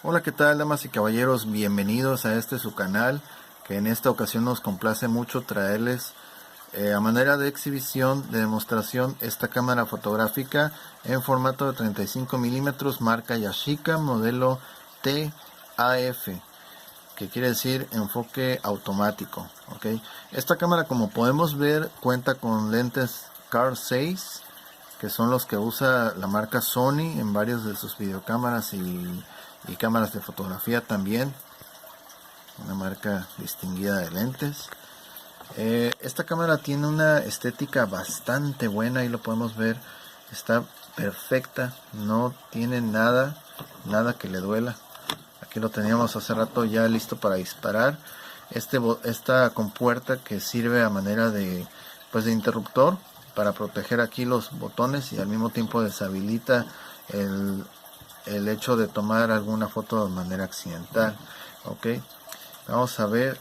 Hola, ¿qué tal, damas y caballeros? Bienvenidos a su canal, que en esta ocasión nos complace mucho traerles a manera de exhibición, de demostración, esta cámara fotográfica en formato de 35 milímetros, marca Yashica, modelo TAF, que quiere decir enfoque automático. ¿Ok? Esta cámara, como podemos ver, cuenta con lentes Carl 6, que son los que usa la marca Sony en varios de sus videocámaras y cámaras de fotografía también, una marca distinguida de lentes. Esta cámara tiene una estética bastante buena, ahí lo podemos ver, está perfecta, no tiene nada que le duela. Aquí lo teníamos hace rato ya listo para disparar. Esta compuerta que sirve a manera de interruptor para proteger aquí los botones, y al mismo tiempo deshabilita el hecho de tomar alguna foto de manera accidental. Ok, vamos a ver.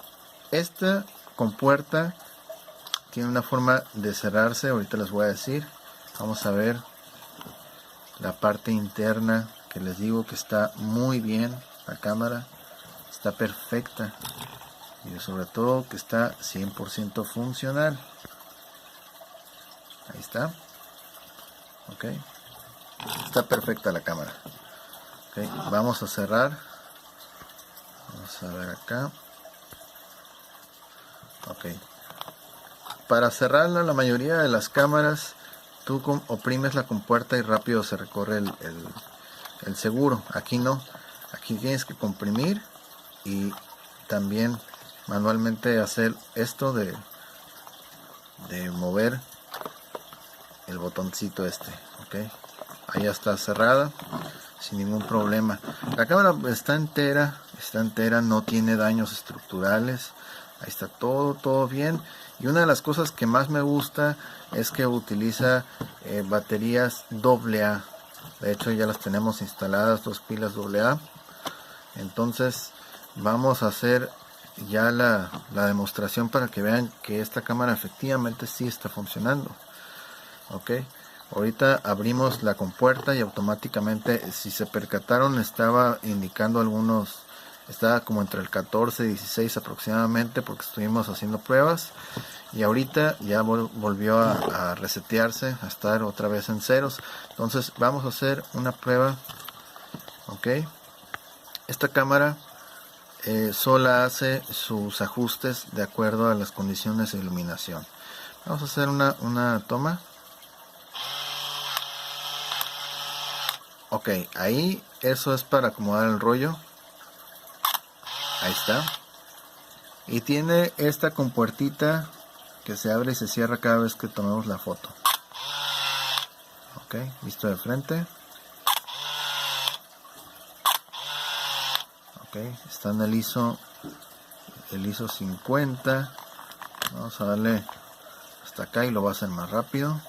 Esta compuerta tiene una forma de cerrarse, ahorita les voy a decir. Vamos a ver la parte interna, que les digo que está muy bien. La cámara está perfecta y sobre todo que está 100% funcional. Ahí está. Ok, está perfecta la cámara. Okay, vamos a cerrar. Vamos a ver acá. Ok, para cerrarla, la mayoría de las cámaras tú oprimes la compuerta y rápido se recorre el seguro. Aquí no, aquí tienes que comprimir y también manualmente hacer esto de mover el botoncito este. Ok, ahí ya está cerrada sin ningún problema. La cámara está entera, no tiene daños estructurales. Ahí está todo bien. Y una de las cosas que más me gusta es que utiliza baterías AA. De hecho ya las tenemos instaladas, 2 pilas AA. Entonces vamos a hacer ya la demostración para que vean que esta cámara efectivamente sí está funcionando. Ok, ahorita abrimos la compuerta y automáticamente, si se percataron, estaba indicando estaba como entre el 14 y 16 aproximadamente, porque estuvimos haciendo pruebas, y ahorita ya volvió a resetearse, a estar otra vez en ceros. Entonces vamos a hacer una prueba. Ok, esta cámara sola hace sus ajustes de acuerdo a las condiciones de iluminación. Vamos a hacer una toma. Ok, ahí eso es para acomodar el rollo. Ahí está. Y tiene esta compuertita que se abre y se cierra cada vez que tomemos la foto. Ok, listo de frente. Ok, está en el ISO 50. Vamos a darle hasta acá y lo va a hacer más rápido.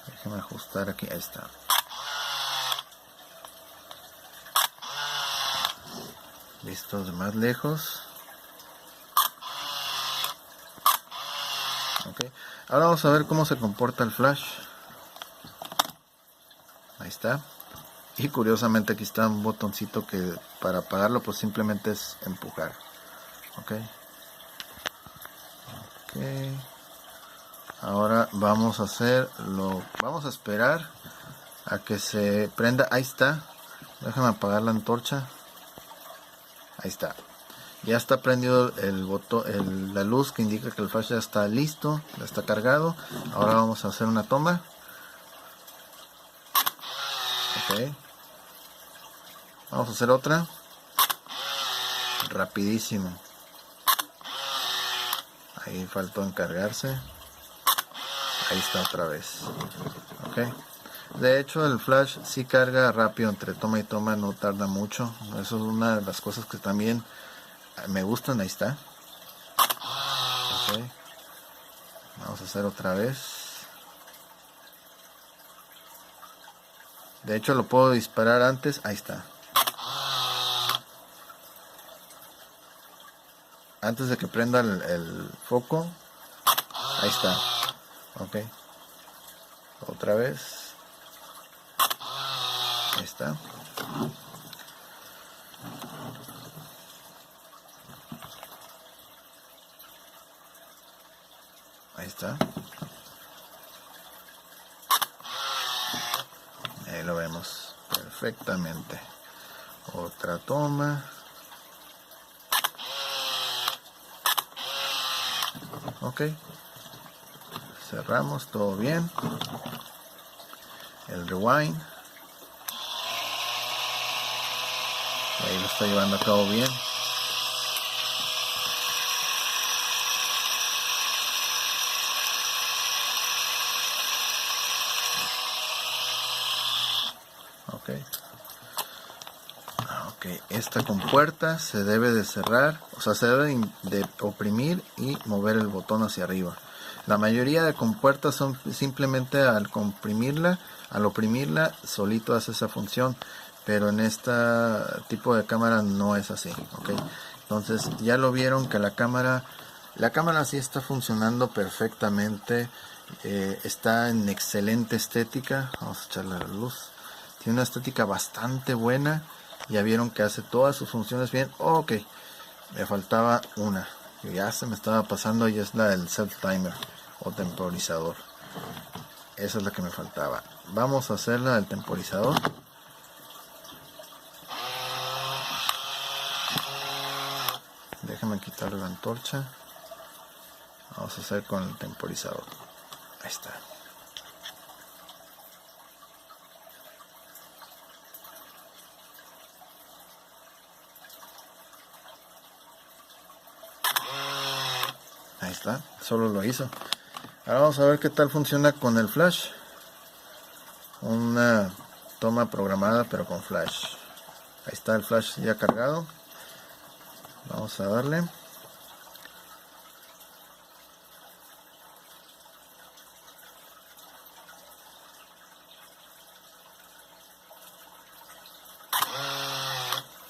Déjeme ajustar aquí, ahí está. Listo, de más lejos. Ok, ahora vamos a ver cómo se comporta el flash. Ahí está. Y curiosamente aquí está un botoncito que para apagarlo pues simplemente es empujar. Ok, ahora vamos a vamos a esperar a que se prenda. Ahí está. Déjame apagar la antorcha. Ahí está. Ya está prendido el botón, la luz que indica que el flash ya está listo, ya está cargado. Ahora vamos a hacer una toma. Ok, vamos a hacer otra. Rapidísimo. Ahí faltó encargarse. Ahí está otra vez. Ok, de hecho el flash sí carga rápido, entre toma y toma no tarda mucho. Eso es una de las cosas que también me gustan. Ahí está. Ok, vamos a hacer otra vez. De hecho lo puedo disparar antes. Ahí está. Antes de que prenda el foco. Ahí está. Ok, otra vez. Ahí está. está. Ahí lo vemos perfectamente. Otra toma. Ok. Cerramos, todo bien. El rewind. Ahí lo está llevando a cabo bien. Ok. Ok, esta compuerta se debe de cerrar, o sea, se debe de oprimir y mover el botón hacia arriba. La mayoría de compuertas son simplemente al oprimirla, solito hace esa función, pero en este tipo de cámara no es así, ¿ok? Entonces ya lo vieron que la cámara sí está funcionando perfectamente, está en excelente estética. Vamos a echarle la luz. Tiene una estética bastante buena. Ya vieron que hace todas sus funciones bien. Ok, me faltaba una. Ya se me estaba pasando y es la del set timer o temporizador. Esa es la que me faltaba. Vamos a hacer la del temporizador. Déjame quitarle la antorcha. Vamos a hacer con el temporizador. Ahí está. Ahí está, solo lo hizo. Ahora vamos a ver qué tal funciona con el flash. Una toma programada pero con flash. Ahí está el flash ya cargado. Vamos a darle.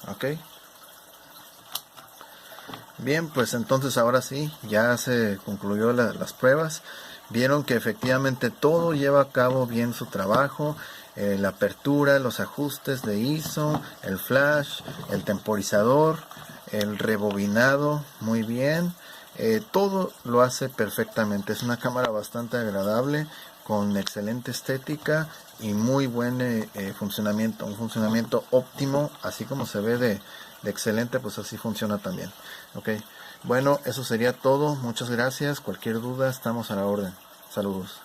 Ok. Bien, pues entonces ahora sí, ya se concluyó las pruebas. Vieron que efectivamente todo lleva a cabo bien su trabajo. La apertura, los ajustes de ISO, el flash, el temporizador, el rebobinado, muy bien. Todo lo hace perfectamente. Es una cámara bastante agradable, con excelente estética y muy buen funcionamiento. Un funcionamiento óptimo, así como se ve de excelente, pues así funciona también. Ok, bueno, eso sería todo. Muchas gracias. Cualquier duda, estamos a la orden. Saludos.